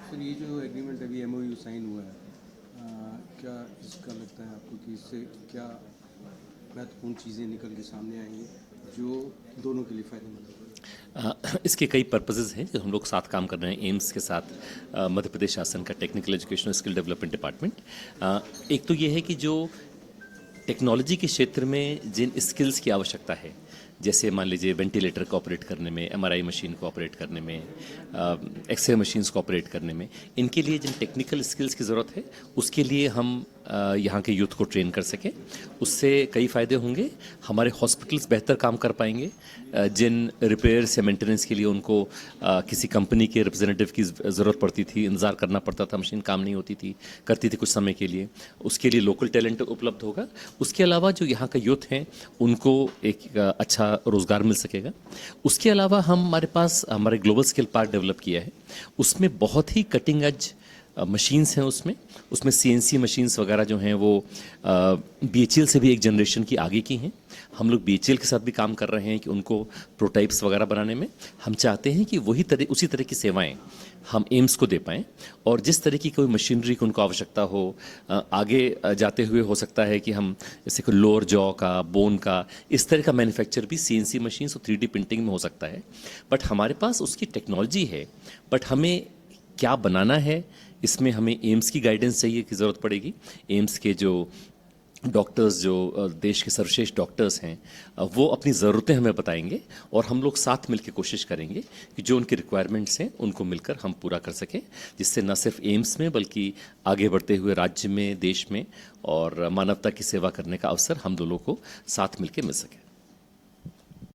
Sir ये जो agreement अभी एमओयू साइन हुआ है, क्या इसका लगता है आपको कि इससे क्या महत्वपूर्ण चीज़ें निकल के सामने आएंगी जो दोनों के लिए फ़ायदेमंद होगी? इसके कई पर्पसेस हैं जो हम लोग साथ काम कर रहे हैं एम्स के साथ, मध्य प्रदेश शासन का technical education skill development department. एक तो ये है कि जो टेक्नोलॉजी के क्षेत्र में जिन स्किल्स की आवश्यकता है, जैसे मान लीजिए वेंटिलेटर को ऑपरेट करने में, एमआरआई मशीन को ऑपरेट करने में, एक्सरे मशीन्स को ऑपरेट करने में, इनके लिए जिन टेक्निकल स्किल्स की ज़रूरत है उसके लिए हम यहाँ के यूथ को ट्रेन कर सकें। उससे कई फ़ायदे होंगे। हमारे हॉस्पिटल्स बेहतर काम कर पाएंगे। जिन रिपेयर्स या मेंटेनेंस के लिए उनको किसी कंपनी के रिप्रेजेंटेटिव की ज़रूरत पड़ती थी, इंतज़ार करना पड़ता था, मशीन काम नहीं होती थी, करती थी कुछ समय के लिए, उसके लिए लोकल टैलेंट उपलब्ध होगा। उसके अलावा जो यहाँ का यूथ हैं उनको एक अच्छा रोज़गार मिल सकेगा। उसके अलावा हमारे पास हमारे ग्लोबल स्किल पार्क डेवलप किया है, उसमें बहुत ही कटिंग एज मशीन्स हैं। उसमें सीएनसी मशीन्स वगैरह जो हैं वो बीएचईएल से भी एक जनरेशन की आगे की हैं। हम लोग बीएचईएल के साथ भी काम कर रहे हैं कि उनको प्रोटाइप्स वगैरह बनाने में हम चाहते हैं कि उसी तरह की सेवाएं हम एम्स को दे पाएँ। और जिस तरह की कोई मशीनरी की उनको आवश्यकता हो, आगे जाते हुए हो सकता है कि हम जैसे कोई लोअर जॉ का, बोन का, इस तरह का मैन्युफैक्चर भी सीएनसी मशीन्स और 3D प्रिंटिंग में हो सकता है। बट हमारे पास उसकी टेक्नोलॉजी है, बट हमें क्या बनाना है इसमें हमें एम्स की गाइडेंस चाहिए की ज़रूरत पड़ेगी। एम्स के जो डॉक्टर्स, जो देश के सर्वश्रेष्ठ डॉक्टर्स हैं, वो अपनी ज़रूरतें हमें बताएंगे और हम लोग साथ मिलकर कोशिश करेंगे कि जो उनकी रिक्वायरमेंट्स हैं उनको मिलकर हम पूरा कर सकें, जिससे न सिर्फ एम्स में बल्कि आगे बढ़ते हुए राज्य में, देश में और मानवता की सेवा करने का अवसर हम दोनों को साथ मिलकर मिल सके।